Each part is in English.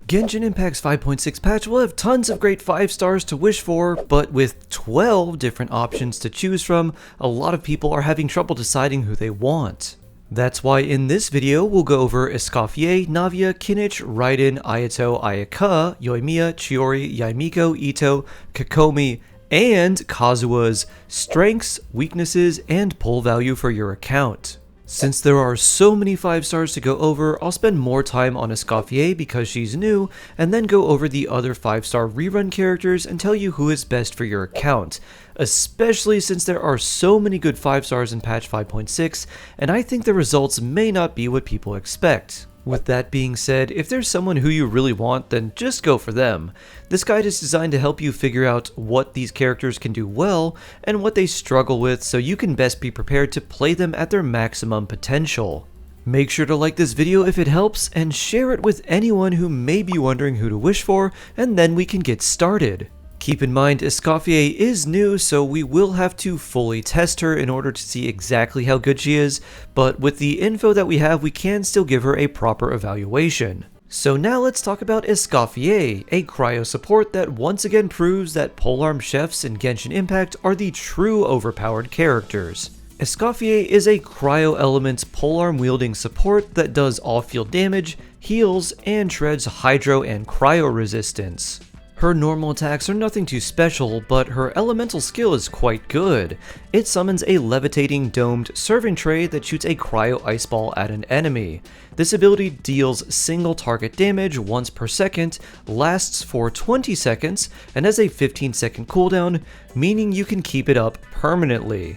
Genshin Impact's 5.6 patch will have tons of great 5 stars to wish for, but with 12 different options to choose from, a lot of people are having trouble deciding who they want. That's why in this video we'll go over Escoffier, Navia, Kinich, Raiden, Ayato, Ayaka, Yoimiya, Chiori, Miko, Itto, Kokomi, and Kazuha's strengths, weaknesses, and pull value for your account. Since there are so many 5 stars to go over, I'll spend more time on Escoffier because she's new, and then go over the other 5-star rerun characters and tell you who is best for your account, especially since there are so many good 5 stars in patch 5.6, and I think the results may not be what people expect. With that being said, if there's someone who you really want, then just go for them. This guide is designed to help you figure out what these characters can do well and what they struggle with so you can best be prepared to play them at their maximum potential. Make sure to like this video if it helps and share it with anyone who may be wondering who to wish for, and then we can get started. Keep in mind, Escoffier is new, so we will have to fully test her in order to see exactly how good she is, but with the info that we have, we can still give her a proper evaluation. So now let's talk about Escoffier, a cryo support that once again proves that polearm chefs in Genshin Impact are the true overpowered characters. Escoffier is a cryo elements polearm wielding support that does off-field damage, heals, and shreds hydro and cryo resistance. Her normal attacks are nothing too special, but her elemental skill is quite good. It summons a levitating domed serving tray that shoots a cryo ice ball at an enemy. This ability deals single target damage once per second, lasts for 20 seconds, and has a 15-second cooldown, meaning you can keep it up permanently.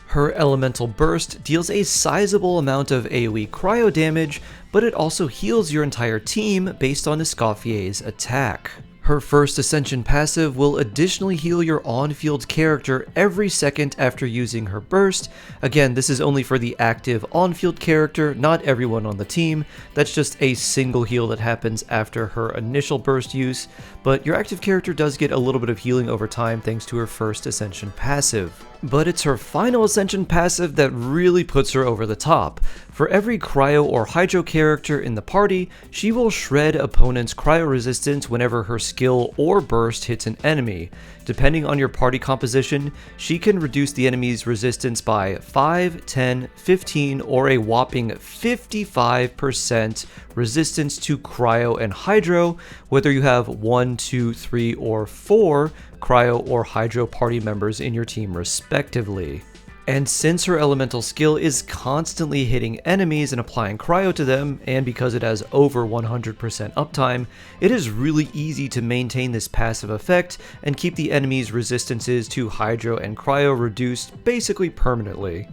Her elemental burst deals a sizable amount of AoE cryo damage, but it also heals your entire team based on Escoffier's attack. Her first Ascension passive will additionally heal your on-field character every second after using her burst. Again, this is only for the active on-field character, not everyone on the team. That's just a single heal that happens after her initial burst use, but your active character does get a little bit of healing over time thanks to her first Ascension passive. But it's her final Ascension passive that really puts her over the top. For every cryo or hydro character in the party, she will shred opponents' cryo resistance whenever her skill or burst hits an enemy. Depending on your party composition, she can reduce the enemy's resistance by 5, 10, 15, or a whopping 55% resistance to cryo and hydro, whether you have 1, 2, 3, or 4 cryo or hydro party members in your team respectively. And since her elemental skill is constantly hitting enemies and applying cryo to them, and because it has over 100% uptime, it is really easy to maintain this passive effect and keep the enemy's resistances to hydro and cryo reduced basically permanently.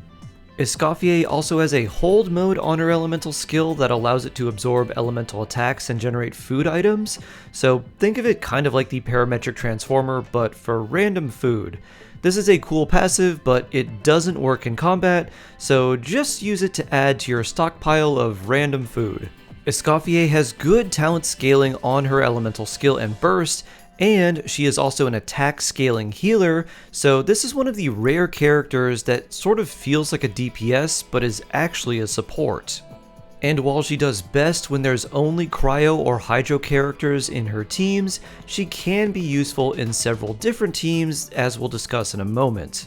Escoffier also has a hold mode on her elemental skill that allows it to absorb elemental attacks and generate food items, so think of it kind of like the parametric transformer but for random food. This is a cool passive, but it doesn't work in combat, so just use it to add to your stockpile of random food. Escoffier has good talent scaling on her elemental skill and burst, and she is also an attack scaling healer, so this is one of the rare characters that sort of feels like a DPS but is actually a support. And while she does best when there's only cryo or hydro characters in her teams, she can be useful in several different teams, as we'll discuss in a moment.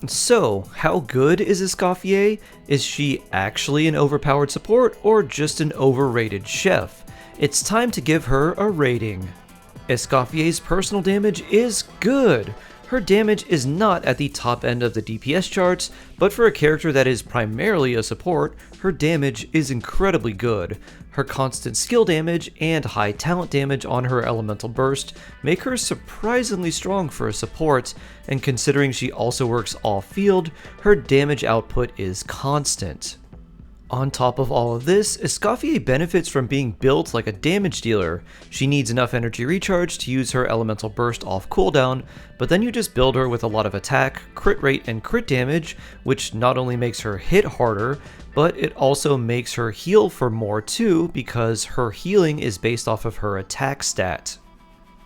So, how good is Escoffier? Is she actually an overpowered support or just an overrated chef? It's time to give her a rating. Escoffier's personal damage is good. Her damage is not at the top end of the DPS charts, but for a character that is primarily a support, her damage is incredibly good. Her constant skill damage and high talent damage on her elemental burst make her surprisingly strong for a support, and considering she also works off-field, her damage output is constant. On top of all of this, Escoffier benefits from being built like a damage dealer. She needs enough energy recharge to use her elemental burst off cooldown, but then you just build her with a lot of attack, crit rate, and crit damage, which not only makes her hit harder, but it also makes her heal for more too, because her healing is based off of her attack stat.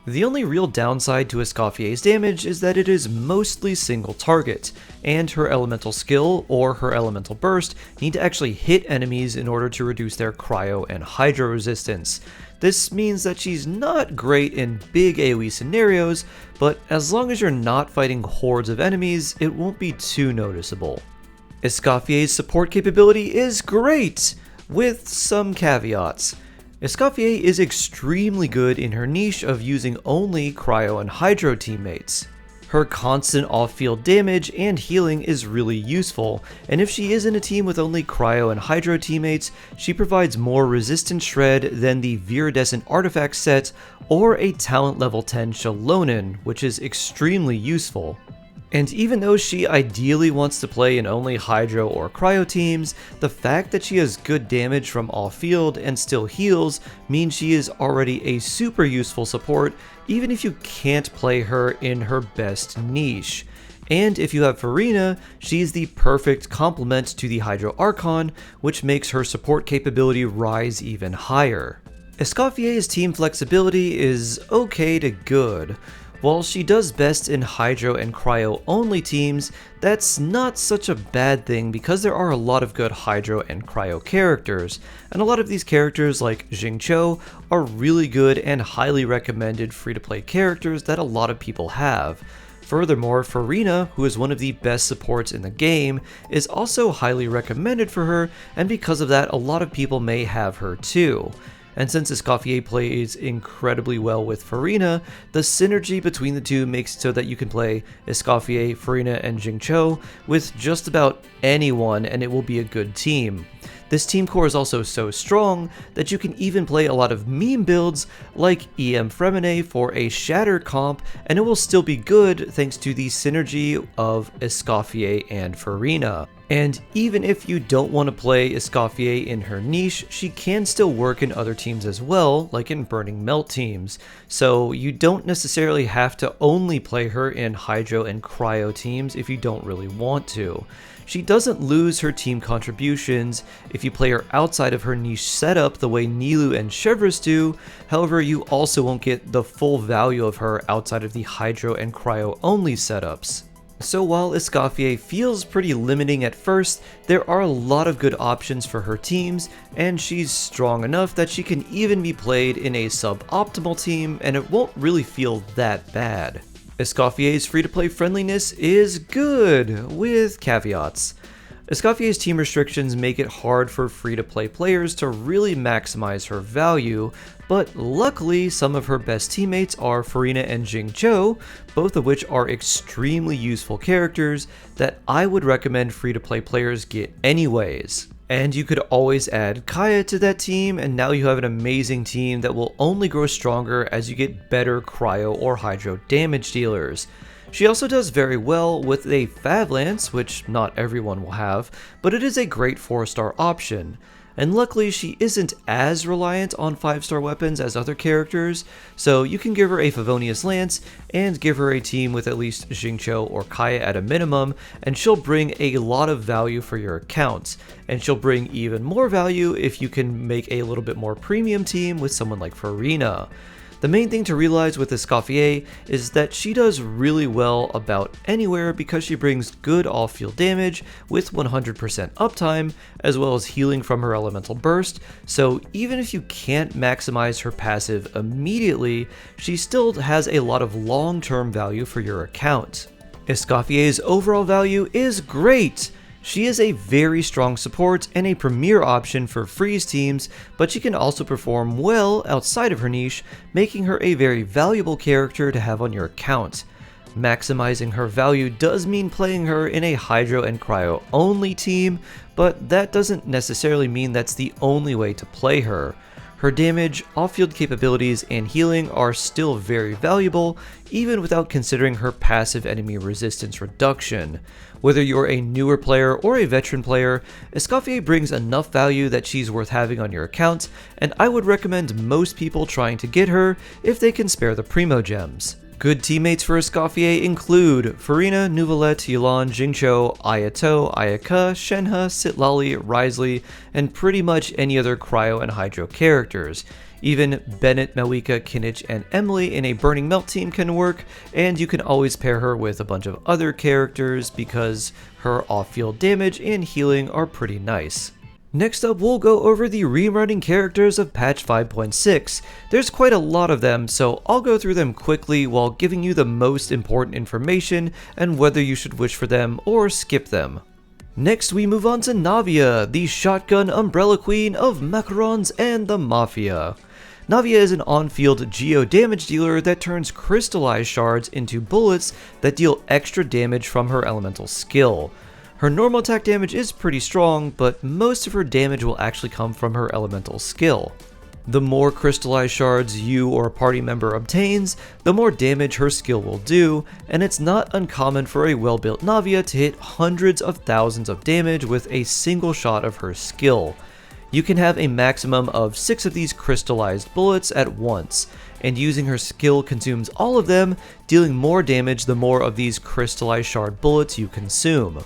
The only real downside to Escoffier's damage is that it is mostly single target, and her elemental skill or her elemental burst need to actually hit enemies in order to reduce their cryo and hydro resistance. This means that she's not great in big AoE scenarios, but as long as you're not fighting hordes of enemies, it won't be too noticeable. Escoffier's support capability is great, with some caveats. Escoffier is extremely good in her niche of using only Cryo and Hydro teammates. Her constant off-field damage and healing is really useful, and if she is in a team with only Cryo and Hydro teammates, she provides more resistant shred than the Viridescent Artifact set or a talent level 10 Shalonen, which is extremely useful. And even though she ideally wants to play in only Hydro or Cryo teams, the fact that she has good damage from off-field and still heals means she is already a super useful support, even if you can't play her in her best niche. And if you have Furina, she's the perfect complement to the Hydro Archon, which makes her support capability rise even higher. Escoffier's team flexibility is okay to good. While she does best in Hydro and Cryo only teams, that's not such a bad thing because there are a lot of good Hydro and Cryo characters, and a lot of these characters like Xingqiu are really good and highly recommended free-to-play characters that a lot of people have. Furthermore, Furina, who is one of the best supports in the game, is also highly recommended for her, and because of that a lot of people may have her too. And since Escoffier plays incredibly well with Furina, the synergy between the two makes so that you can play Escoffier, Furina, and Xingqiu with just about anyone and it will be a good team. This team core is also so strong that you can even play a lot of meme builds like EM Fremine for a Shatter comp and it will still be good thanks to the synergy of Escoffier and Furina. And even if you don't want to play Escoffier in her niche, she can still work in other teams as well, like in Burning Melt teams. So you don't necessarily have to only play her in Hydro and Cryo teams if you don't really want to. She doesn't lose her team contributions if you play her outside of her niche setup the way Nilou and Chevreuse do, however you also won't get the full value of her outside of the Hydro and Cryo only setups. So while Escoffier feels pretty limiting at first, there are a lot of good options for her teams, and she's strong enough that she can even be played in a suboptimal team and it won't really feel that bad. Escoffier's free-to-play friendliness is good, with caveats. Escoffier's team restrictions make it hard for free-to-play players to really maximize her value, but luckily some of her best teammates are Furina and Xingqiu, both of which are extremely useful characters that I would recommend free-to-play players get anyways. And you could always add Kaya to that team, and now you have an amazing team that will only grow stronger as you get better Cryo or Hydro damage dealers. She also does very well with a Fav Lance, which not everyone will have, but it is a great 4-star option. And luckily she isn't as reliant on 5-star weapons as other characters, so you can give her a Favonius Lance and give her a team with at least Xingqiu or Kaya at a minimum, and she'll bring a lot of value for your account. And she'll bring even more value if you can make a little bit more premium team with someone like Furina. The main thing to realize with Escoffier is that she does really well about anywhere because she brings good off-field damage with 100% uptime, as well as healing from her elemental burst, so even if you can't maximize her passive immediately, she still has a lot of long-term value for your account. Escoffier's overall value is great! She is a very strong support and a premier option for freeze teams, but she can also perform well outside of her niche, making her a very valuable character to have on your account. Maximizing her value does mean playing her in a Hydro and Cryo only team, but that doesn't necessarily mean that's the only way to play her. Her damage, off-field capabilities, and healing are still very valuable, even without considering her passive enemy resistance reduction. Whether you're a newer player or a veteran player, Escoffier brings enough value that she's worth having on your account, and I would recommend most people trying to get her if they can spare the Primo Gems. Good teammates for Escoffier include Furina, Neuvillette, Yulan, Xingqiu, Ayato, Ayaka, Shenhe, Citlali, Wriothesley, and pretty much any other Cryo and Hydro characters. Even Bennett, Malika, Kinich, and Emily in a Burning Melt team can work, and you can always pair her with a bunch of other characters because her off-field damage and healing are pretty nice. Next up, we'll go over the rerunning characters of patch 5.6. There's quite a lot of them, so I'll go through them quickly while giving you the most important information and whether you should wish for them or skip them. Next, we move on to Navia, the shotgun umbrella queen of macarons and the Mafia. Navia is an on-field geo damage dealer that turns crystallized shards into bullets that deal extra damage from her elemental skill. Her normal attack damage is pretty strong, but most of her damage will actually come from her elemental skill. The more crystallized shards you or a party member obtains, the more damage her skill will do, and it's not uncommon for a well-built Navia to hit hundreds of thousands of damage with a single shot of her skill. You can have a maximum of 6 of these crystallized bullets at once, and using her skill consumes all of them, dealing more damage the more of these crystallized shard bullets you consume.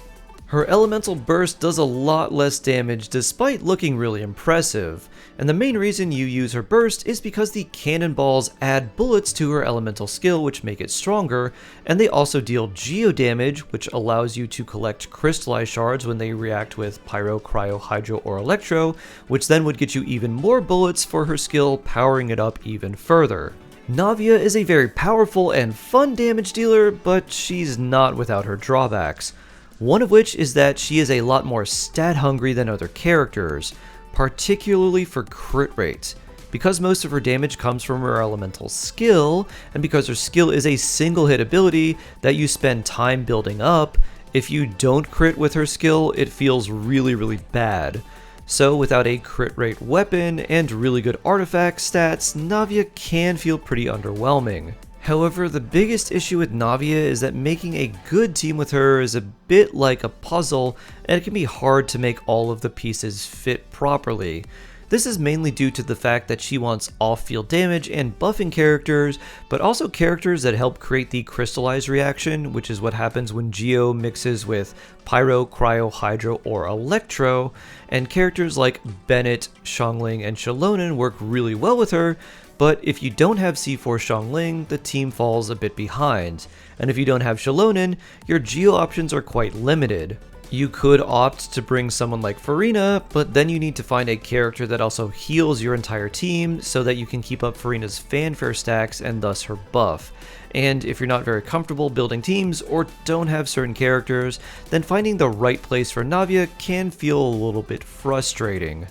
Her elemental burst does a lot less damage despite looking really impressive, and the main reason you use her burst is because the cannonballs add bullets to her elemental skill which make it stronger, and they also deal geo damage, which allows you to collect crystallized shards when they react with pyro, cryo, hydro, or electro, which then would get you even more bullets for her skill, powering it up even further. Navia is a very powerful and fun damage dealer, but she's not without her drawbacks. One of which is that she is a lot more stat hungry than other characters, particularly for crit rate. Because most of her damage comes from her elemental skill, and because her skill is a single hit ability that you spend time building up, if you don't crit with her skill, it feels really bad. So without a crit rate weapon and really good artifact stats, Navia can feel pretty underwhelming. However, the biggest issue with Navia is that making a good team with her is a bit like a puzzle, and it can be hard to make all of the pieces fit properly. This is mainly due to the fact that she wants off-field damage and buffing characters, but also characters that help create the crystallized reaction, which is what happens when Geo mixes with Pyro, Cryo, Hydro, or Electro, and characters like Bennett, Xiangling, and Xilonen work really well with her, but if you don't have C4 Xiangling, the team falls a bit behind, and if you don't have Xilonen, your Geo options are quite limited. You could opt to bring someone like Furina, but then you need to find a character that also heals your entire team so that you can keep up Furina's fanfare stacks and thus her buff. And if you're not very comfortable building teams or don't have certain characters, then finding the right place for Navia can feel a little bit frustrating.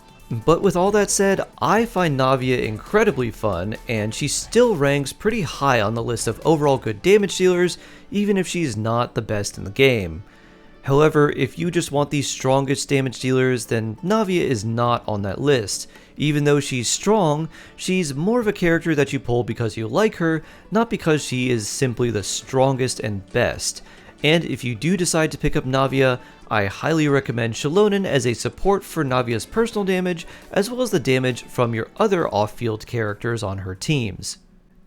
But with all that said, I find Navia incredibly fun, and she still ranks pretty high on the list of overall good damage dealers, even if she's not the best in the game. However, if you just want the strongest damage dealers, then Navia is not on that list. Even though she's strong, she's more of a character that you pull because you like her, not because she is simply the strongest and best. And if you do decide to pick up Navia, I highly recommend Xilonen as a support for Navia's personal damage, as well as the damage from your other off-field characters on her teams.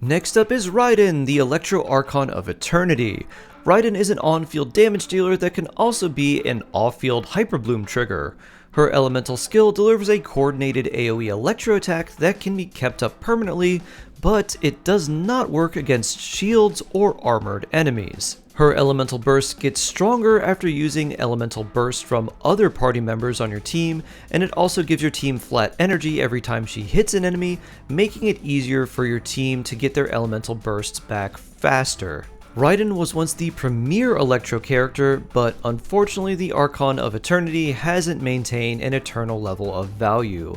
Next up is Raiden, the Electro Archon of Eternity. Raiden is an on-field damage dealer that can also be an off-field Hyperbloom trigger. Her elemental skill delivers a coordinated AoE electro attack that can be kept up permanently, but it does not work against shields or armored enemies. Her elemental burst gets stronger after using elemental burst from other party members on your team, and it also gives your team flat energy every time she hits an enemy, making it easier for your team to get their elemental bursts back faster. Raiden was once the premier Electro character, but unfortunately the Archon of Eternity hasn't maintained an eternal level of value.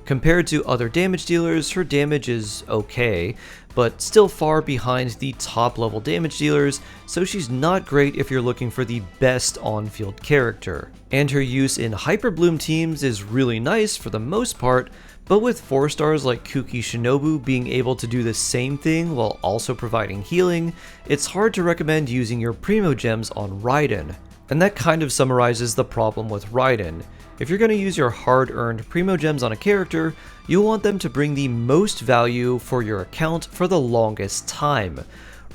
Compared to other damage dealers, her damage is okay, but still far behind the top level damage dealers, so she's not great if you're looking for the best on-field character. And her use in Hyperbloom teams is really nice for the most part, but with 4 stars like Kuki Shinobu being able to do the same thing while also providing healing, it's hard to recommend using your Primo Gems on Raiden. And that kind of summarizes the problem with Raiden. If you're going to use your hard-earned Primo Gems on a character, you'll want them to bring the most value for your account for the longest time.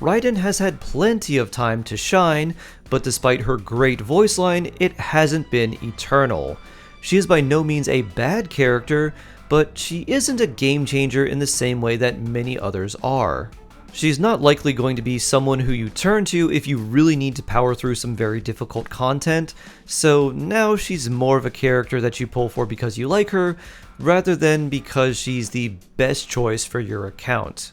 Raiden has had plenty of time to shine, but despite her great voice line, it hasn't been eternal. She is by no means a bad character, but she isn't a game changer in the same way that many others are. She's not likely going to be someone who you turn to if you really need to power through some very difficult content, so now she's more of a character that you pull for because you like her, rather than because she's the best choice for your account.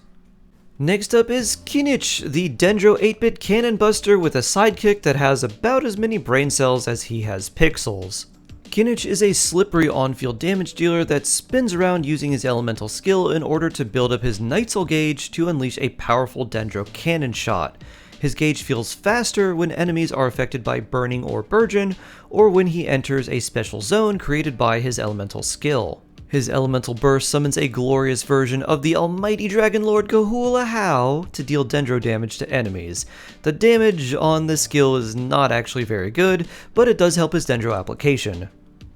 Next up is Kinich, the Dendro 8-bit cannon buster with a sidekick that has about as many brain cells as he has pixels. Kinich is a slippery on-field damage dealer that spins around using his elemental skill in order to build up his Nightsoul gauge to unleash a powerful Dendro cannon shot. His gauge feels faster when enemies are affected by burning or burgeon, or when he enters a special zone created by his elemental skill. His elemental burst summons a glorious version of the almighty Dragon Lord Kazuha to deal Dendro damage to enemies. The damage on this skill is not actually very good, but it does help his Dendro application.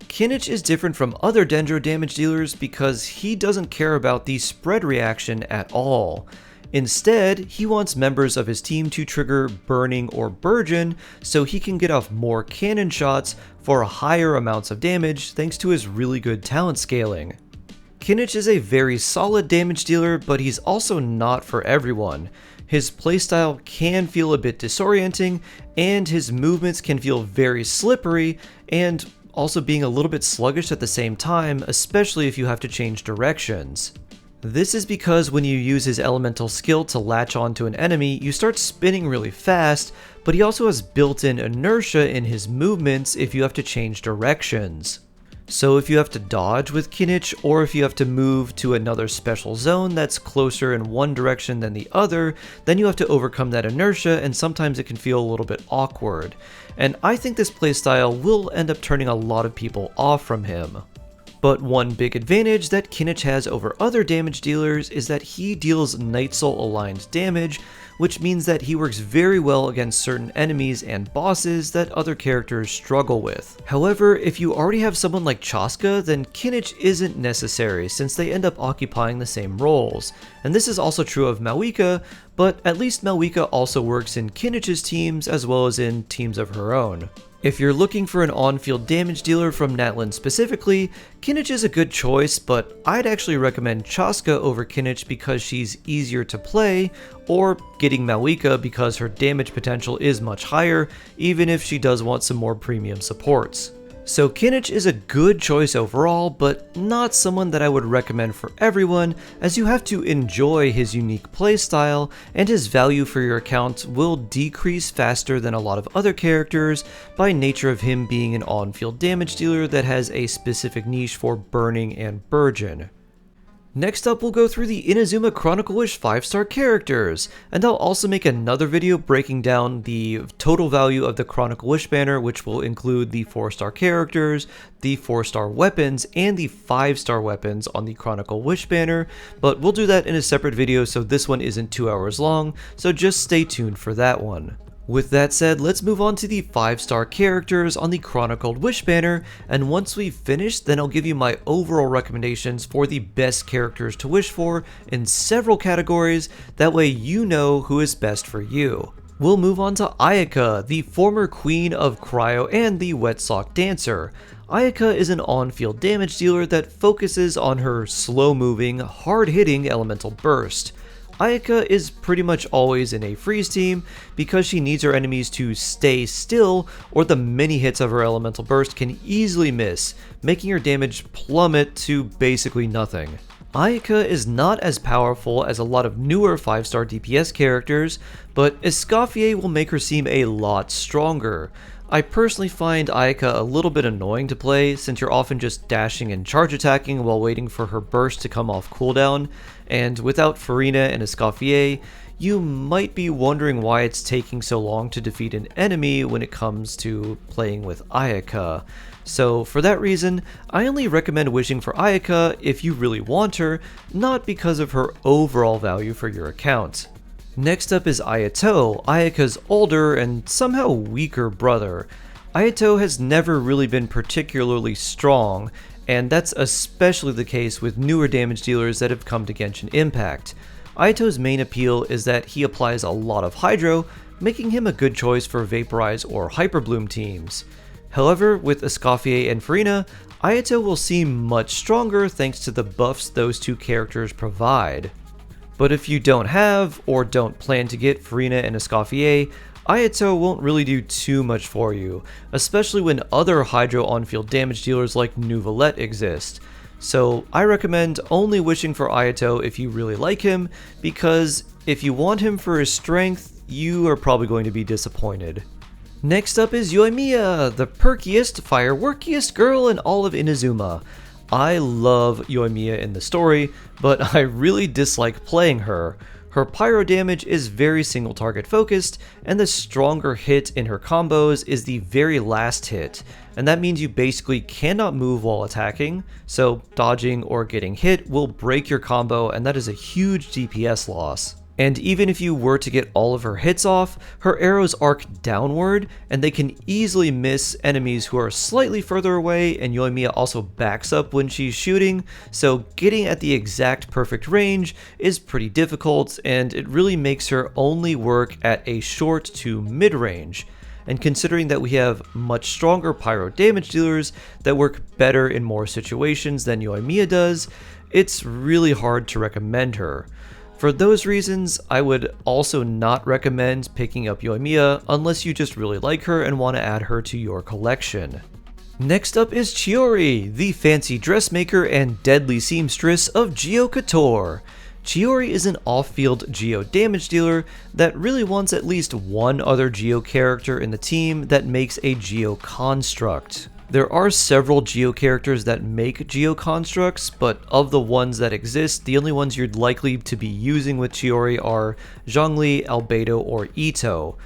Kinich is different from other Dendro damage dealers because he doesn't care about the spread reaction at all. Instead, he wants members of his team to trigger burning or burgeon so he can get off more cannon shots for higher amounts of damage thanks to his really good talent scaling. Kinich is a very solid damage dealer, but he's also not for everyone. His playstyle can feel a bit disorienting, and his movements can feel very slippery, and also being a little bit sluggish at the same time, especially if you have to change directions. This is because when you use his elemental skill to latch onto an enemy, you start spinning really fast, but he also has built-in inertia in his movements if you have to change directions. So if you have to dodge with Kinich, or if you have to move to another special zone that's closer in one direction than the other, then you have to overcome that inertia, and sometimes it can feel a little bit awkward. And I think this playstyle will end up turning a lot of people off from him. But one big advantage that Kinich has over other damage dealers is that he deals Nightsoul aligned damage, which means that he works very well against certain enemies and bosses that other characters struggle with. However, if you already have someone like Chaska, then Kinich isn't necessary since they end up occupying the same roles. And this is also true of Mawika, but at least Mawika also works in Kinich's teams as well as in teams of her own. If you're looking for an on-field damage dealer from Natlan specifically, Kinich is a good choice, but I'd actually recommend Chaska over Kinich because she's easier to play, or getting Mawika because her damage potential is much higher, even if she does want some more premium supports. So Kinich is a good choice overall, but not someone that I would recommend for everyone, as you have to enjoy his unique playstyle, and his value for your account will decrease faster than a lot of other characters by nature of him being an on-field damage dealer that has a specific niche for burning and burgeon. Next up, we'll go through the Inazuma Chronicled 5-star characters, and I'll also make another video breaking down the total value of the Chronicle Wish banner, which will include the 4-star characters, the 4-star weapons, and the 5-star weapons on the Chronicle Wish banner, but we'll do that in a separate video so this one isn't 2 hours long, so just stay tuned for that one. With that said, let's move on to the 5-star characters on the Chronicled Wish banner, and once we've finished, then I'll give you my overall recommendations for the best characters to wish for in several categories, that way you know who is best for you. We'll move on to Ayaka, the former queen of Cryo and the Wet Sock Dancer. Ayaka is an on-field damage dealer that focuses on her slow-moving, hard-hitting elemental burst. Ayaka is pretty much always in a freeze team because she needs her enemies to stay still, or the many hits of her elemental burst can easily miss, making her damage plummet to basically nothing. Ayaka is not as powerful as a lot of newer 5-star DPS characters, but Escoffier will make her seem a lot stronger. I personally find Ayaka a little bit annoying to play since you're often just dashing and charge attacking while waiting for her burst to come off cooldown, and without Farina and Escoffier, you might be wondering why it's taking so long to defeat an enemy when it comes to playing with Ayaka. So for that reason, I only recommend wishing for Ayaka if you really want her, not because of her overall value for your account. Next up is Ayato, Ayaka's older and somehow weaker brother. Ayato has never really been particularly strong, and that's especially the case with newer damage dealers that have come to Genshin Impact. Ayato's main appeal is that he applies a lot of Hydro, making him a good choice for Vaporize or Hyperbloom teams. However, with Escoffier and Farina, Ayato will seem much stronger thanks to the buffs those two characters provide. But if you don't have, or don't plan to get Farina and Escoffier, Ayato won't really do too much for you, especially when other Hydro on-field damage dealers like Nuvolette exist. So I recommend only wishing for Ayato if you really like him, because if you want him for his strength, you are probably going to be disappointed. Next up is Yoimiya, the perkiest, fireworkiest girl in all of Inazuma. I love Yoimiya in the story, but I really dislike playing her. Her pyro damage is very single target focused, and the stronger hit in her combos is the very last hit, and that means you basically cannot move while attacking, so dodging or getting hit will break your combo, and that is a huge DPS loss. And even if you were to get all of her hits off, her arrows arc downward, and they can easily miss enemies who are slightly further away, and Yoimiya also backs up when she's shooting, so getting at the exact perfect range is pretty difficult, and it really makes her only work at a short to mid-range. And considering that we have much stronger pyro damage dealers that work better in more situations than Yoimiya does, it's really hard to recommend her. For those reasons, I would also not recommend picking up Yoimiya unless you just really like her and want to add her to your collection. Next up is Chiori, the fancy dressmaker and deadly seamstress of Geo Couture. Chiori is an off-field Geo damage dealer that really wants at least one other Geo character in the team that makes a Geo construct. There are several Geo characters that make Geo constructs, but of the ones that exist, the only ones you're likely to be using with Chiori are Zhongli, Albedo, or Itto.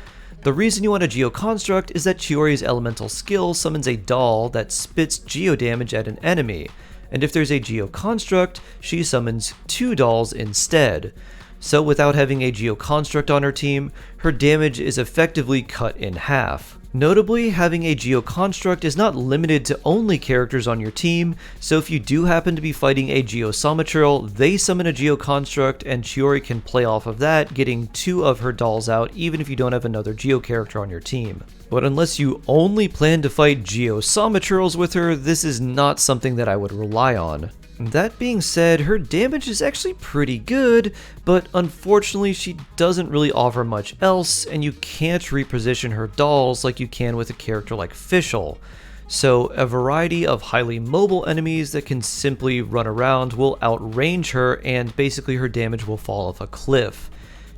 The reason you want a Geo construct is that Chiori's elemental skill summons a doll that spits Geo damage at an enemy, and if there's a Geo construct, she summons 2 dolls instead. So without having a Geo construct on her team, her damage is effectively cut in half. Notably, having a Geo construct is not limited to only characters on your team, so if you do happen to be fighting a Geo Samatrill, they summon a Geo construct and Chiori can play off of that, getting 2 of her dolls out even if you don't have another Geo character on your team. But unless you only plan to fight Geo Samatrills with her, this is not something that I would rely on. That being said, her damage is actually pretty good, but unfortunately she doesn't really offer much else, and you can't reposition her dolls like you can with a character like Fischl. So a variety of highly mobile enemies that can simply run around will outrange her, and basically her damage will fall off a cliff.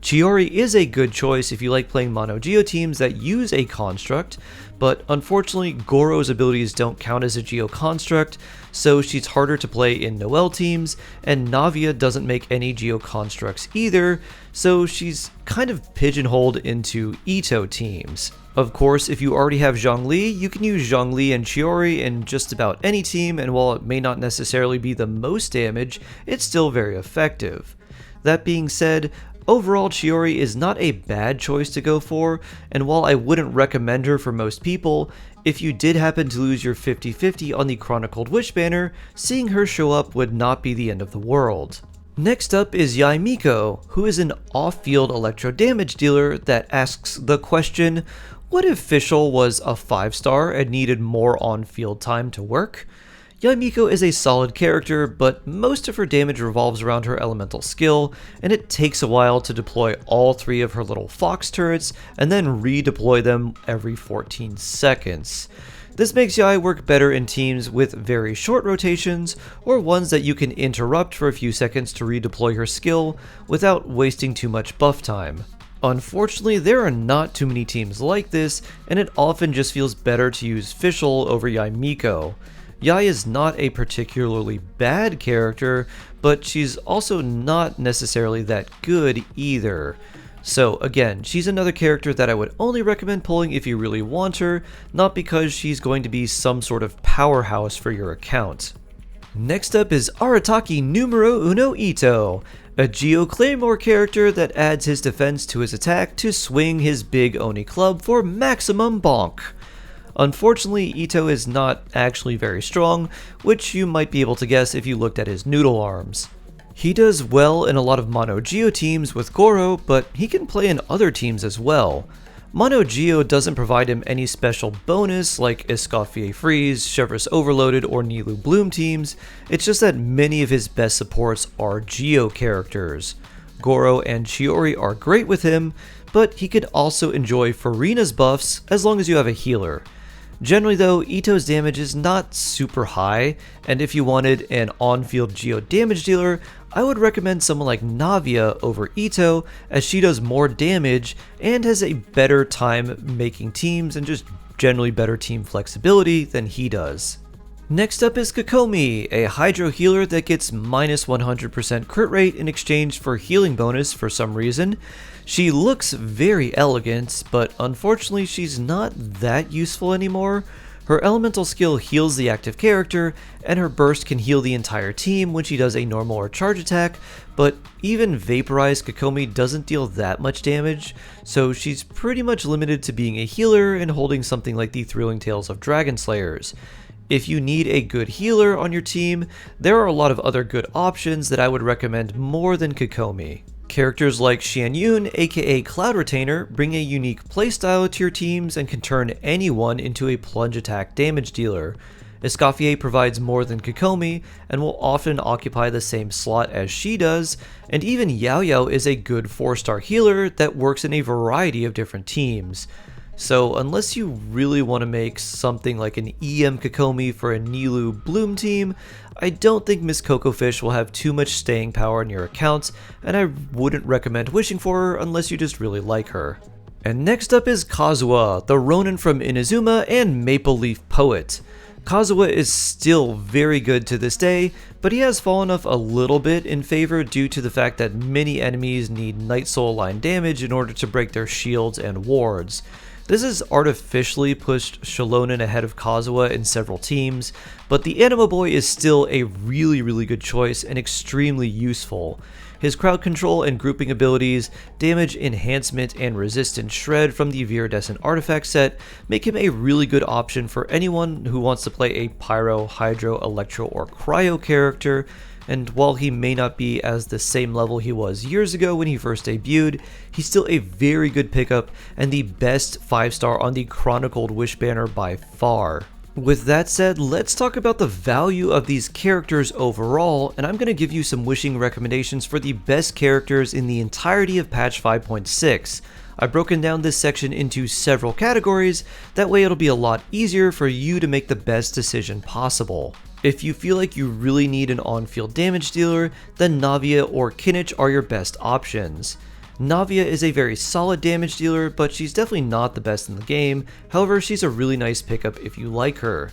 Chiori is a good choice if you like playing mono Geo teams that use a construct, but unfortunately Goro's abilities don't count as a Geo construct, so she's harder to play in Noelle teams, and Navia doesn't make any Geo constructs either, so she's kind of pigeonholed into Itto teams. Of course, if you already have Zhongli, you can use Zhongli and Chiori in just about any team, and while it may not necessarily be the most damage, it's still very effective. That being said, overall, Chiori is not a bad choice to go for, and while I wouldn't recommend her for most people, if you did happen to lose your 50-50 on the Chronicled Wish banner, seeing her show up would not be the end of the world. Next up is Miko, who is an off-field electro damage dealer that asks the question, what if Fischl was a 5-star and needed more on-field time to work? Miko is a solid character, but most of her damage revolves around her elemental skill, and it takes a while to deploy all 3 of her little fox turrets and then redeploy them every 14 seconds. This makes Yai work better in teams with very short rotations, or ones that you can interrupt for a few seconds to redeploy her skill without wasting too much buff time. Unfortunately, there are not too many teams like this, and it often just feels better to use Fischl over Miko. Yai is not a particularly bad character, but she's also not necessarily that good either. So again, she's another character that I would only recommend pulling if you really want her, not because she's going to be some sort of powerhouse for your account. Next up is Arataki numero uno Itto, a Geo Claymore character that adds his defense to his attack to swing his big Oni club for maximum bonk. Unfortunately, Itto is not actually very strong, which you might be able to guess if you looked at his noodle arms. He does well in a lot of Mono Geo teams with Goro, but he can play in other teams as well. Mono Geo doesn't provide him any special bonus like Escoffier Freeze, Chevreuse Overloaded, or Nilou Bloom teams, it's just that many of his best supports are Geo characters. Goro and Chiori are great with him, but he could also enjoy Furina's buffs as long as you have a healer. Generally though, Itto's damage is not super high, and if you wanted an on-field geo damage dealer, I would recommend someone like Navia over Itto, as she does more damage and has a better time making teams and just generally better team flexibility than he does. Next up is Kokomi, a Hydro healer that gets minus 100% crit rate in exchange for healing bonus for some reason. She looks very elegant, but unfortunately she's not that useful anymore. Her elemental skill heals the active character, and her burst can heal the entire team when she does a normal or charge attack, but even vaporized Kokomi doesn't deal that much damage, so she's pretty much limited to being a healer and holding something like the Thrilling Tales of Dragon Slayers. If you need a good healer on your team, there are a lot of other good options that I would recommend more than Kokomi. Characters like Xianyun, aka Cloud Retainer, bring a unique playstyle to your teams and can turn anyone into a plunge attack damage dealer. Escoffier provides more than Kokomi and will often occupy the same slot as she does, and even Yao is a good 4-star healer that works in a variety of different teams. So unless you really want to make something like an EM Kokomi for a Nilou Bloom team, I don't think Miss Cocofish will have too much staying power in your accounts, and I wouldn't recommend wishing for her unless you just really like her. And next up is Kazuha, the Ronin from Inazuma and Maple Leaf Poet. Kazuha is still very good to this day, but he has fallen off a little bit in favor due to the fact that many enemies need Night Soul line damage in order to break their shields and wards. This has artificially pushed Shalonen ahead of Kazuha in several teams, but the Anima Boy is still a really good choice and extremely useful. His crowd control and grouping abilities, damage enhancement, and resistance shred from the Viridescent artifact set make him a really good option for anyone who wants to play a Pyro, Hydro, Electro, or Cryo character. And while he may not be as the same level he was years ago when he first debuted, he's still a very good pickup and the best 5-star on the Chronicled Wish banner by far. With that said, let's talk about the value of these characters overall, and I'm going to give you some wishing recommendations for the best characters in the entirety of patch 5.6. I've broken down this section into several categories, that way it'll be a lot easier for you to make the best decision possible. If you feel like you really need an on-field damage dealer, then Navia or Kinich are your best options. Navia is a very solid damage dealer, but she's definitely not the best in the game. However, she's a really nice pickup if you like her.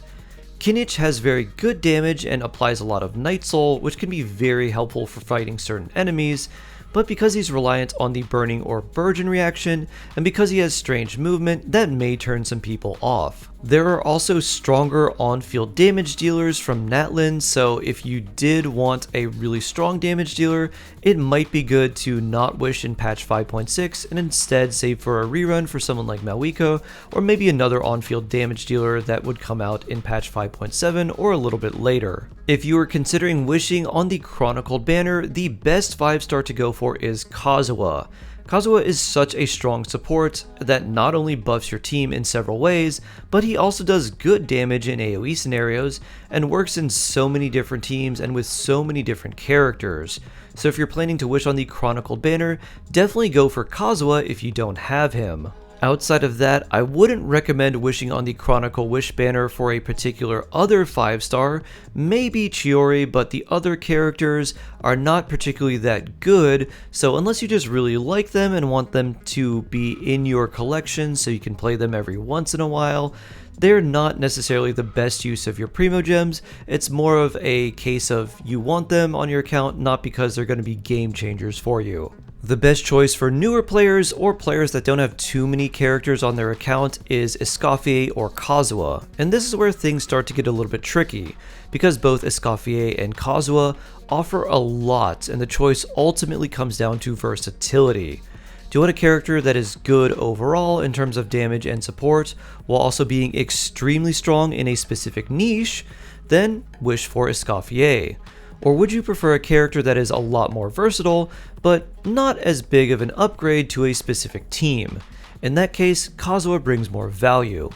Kinich has very good damage and applies a lot of Night Soul, which can be very helpful for fighting certain enemies, but because he's reliant on the Burning or Burgeon reaction, and because he has strange movement, that may turn some people off. There are also stronger on-field damage dealers from Natlin, so if you did want a really strong damage dealer, it might be good to not wish in patch 5.6 and instead save for a rerun for someone like Miko, or maybe another on-field damage dealer that would come out in patch 5.7 or a little bit later. If you are considering wishing on the Chronicled banner, the best 5-star to go for is Kazuha. Kazuha is such a strong support that not only buffs your team in several ways, but he also does good damage in AoE scenarios and works in so many different teams and with so many different characters. So if you're planning to wish on the Chronicled banner, definitely go for Kazuha if you don't have him. Outside of that, I wouldn't recommend wishing on the Chronicle Wish banner for a particular other 5-star, maybe Chiori, but the other characters are not particularly that good, so unless you just really like them and want them to be in your collection so you can play them every once in a while, they're not necessarily the best use of your Primo Gems. It's more of a case of you want them on your account, not because they're going to be game changers for you. The best choice for newer players or players that don't have too many characters on their account is Escoffier or Kazuha, and this is where things start to get a little bit tricky, because both Escoffier and Kazuha offer a lot, and the choice ultimately comes down to versatility. Do you want a character that is good overall in terms of damage and support, while also being extremely strong in a specific niche? Then wish for Escoffier. Or would you prefer a character that is a lot more versatile, but not as big of an upgrade to a specific team? In that case, Kazuha brings more value.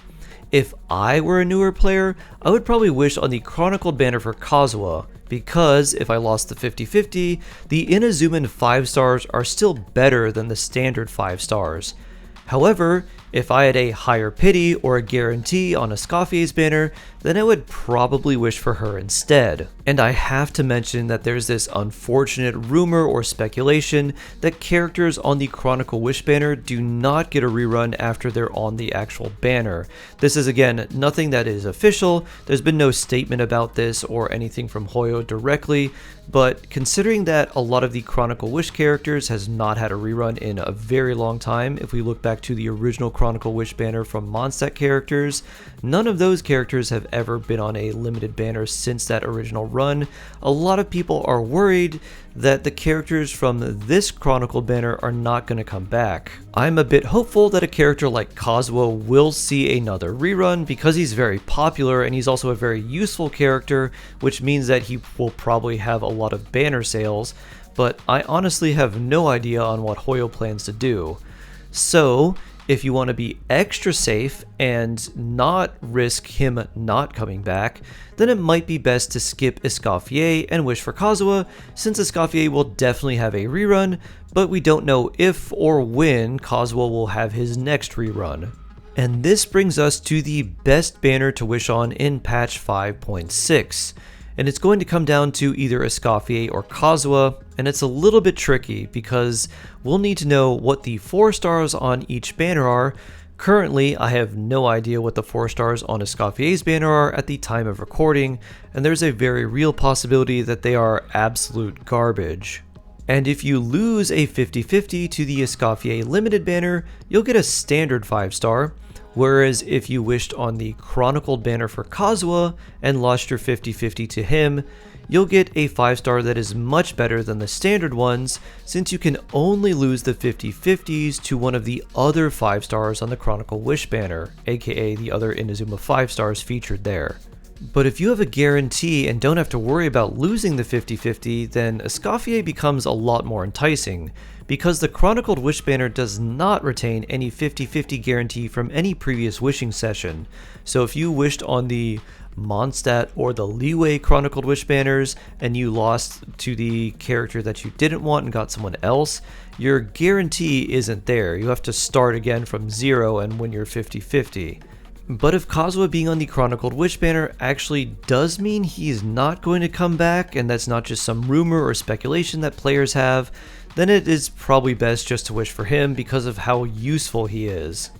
If I were a newer player, I would probably wish on the Chronicled banner for Kazuha. because if I lost the 50-50, the Inazuman 5 stars are still better than the standard 5 stars. However, if I had a higher pity or a guarantee on Escoffier's banner, then I would probably wish for her instead. And I have to mention that there's this unfortunate rumor or speculation that characters on the Chronicle Wish banner do not get a rerun after they're on the actual banner. This is again nothing that is official, there's been no statement about this or anything from Hoyo directly, but considering that a lot of the Chronicle Wish characters has not had a rerun in a very long time, if we look back to the original Chronicle Wish banner from Mondstadt characters, none of those characters have ever been on a limited banner since that original run. A lot of people are worried that the characters from this Chronicle banner are not going to come back. I'm a bit hopeful that a character like Kazuha will see another rerun because he's very popular and he's also a very useful character, which means that he will probably have a lot of banner sales, but I honestly have no idea on what Hoyo plans to do. So, if you want to be extra safe and not risk him not coming back, then it might be best to skip Escoffier and wish for Kazuha, since Escoffier will definitely have a rerun, but we don't know if or when Kazuha will have his next rerun. And this brings us to the best banner to wish on in patch 5.6. And it's going to come down to either Escoffier or Kazuha, and it's a little bit tricky because we'll need to know what the 4 stars on each banner are. Currently, I have no idea what the 4 stars on Escoffier's banner are at the time of recording, and there's a very real possibility that they are absolute garbage. And if you lose a 50-50 to the Escoffier limited banner, you'll get a standard 5 star. Whereas if you wished on the Chronicled banner for Kazuha and lost your 50-50 to him, you'll get a 5 star that is much better than the standard ones, since you can only lose the 50-50s to one of the other 5 stars on the Chronicle Wish banner, aka the other Inazuma 5 stars featured there. But if you have a guarantee and don't have to worry about losing the 50-50, then Escoffier becomes a lot more enticing, because the Chronicled Wish banner does not retain any 50-50 guarantee from any previous wishing session. So if you wished on the Mondstadt or the Leeway Chronicled Wish banners and you lost to the character that you didn't want and got someone else, your guarantee isn't there. You have to start again from 0 and win your 50-50. But if Kazuha being on the Chronicled Wish banner actually does mean he's not going to come back, and that's not just some rumor or speculation that players have, then it is probably best just to wish for him because of how useful he is.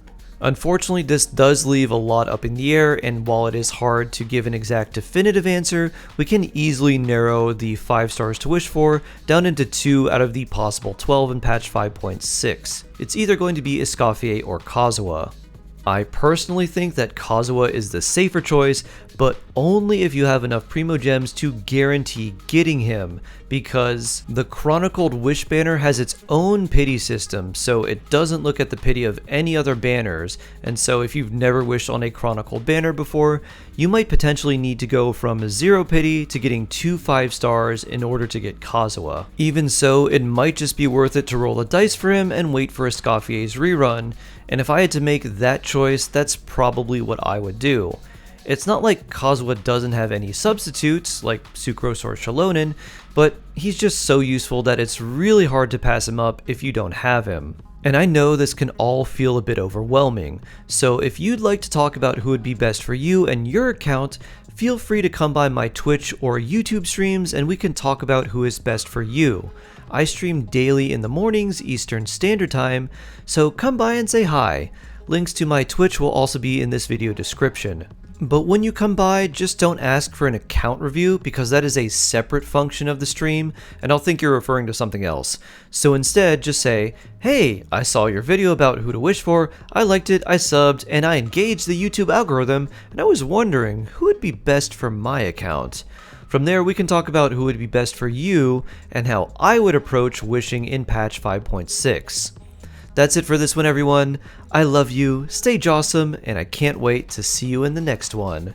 Unfortunately, this does leave a lot up in the air, and while it is hard to give an exact definitive answer, we can easily narrow the 5 stars to wish for down into 2 out of the possible 12 in patch 5.6. It's either going to be Escoffier or Kazuha. I personally think that Kazuha is the safer choice, but only if you have enough Primo Gems to guarantee getting him, because the Chronicled Wish banner has its own pity system, so it doesn't look at the pity of any other banners, and so if you've never wished on a Chronicled banner before, you might potentially need to go from 0 pity to getting 2 5 stars in order to get Kazuha. Even so, it might just be worth it to roll the dice for him and wait for Escoffier's rerun, and if I had to make that choice, that's probably what I would do. It's not like Kazuha doesn't have any substitutes, like Sucrose or Shalonen, but he's just so useful that it's really hard to pass him up if you don't have him. And I know this can all feel a bit overwhelming, so if you'd like to talk about who would be best for you and your account, feel free to come by my Twitch or YouTube streams and we can talk about who is best for you. I stream daily in the mornings Eastern Standard Time, so come by and say hi. Links to my Twitch will also be in this video description. But when you come by, just don't ask for an account review because that is a separate function of the stream and I'll think you're referring to something else. So instead, just say, hey, I saw your video about who to wish for, I liked it, I subbed, and I engaged the YouTube algorithm, and I was wondering who would be best for my account. From there, we can talk about who would be best for you and how I would approach wishing in patch 5.6. That's it for this one, everyone. I love you, stay jawsome, and I can't wait to see you in the next one.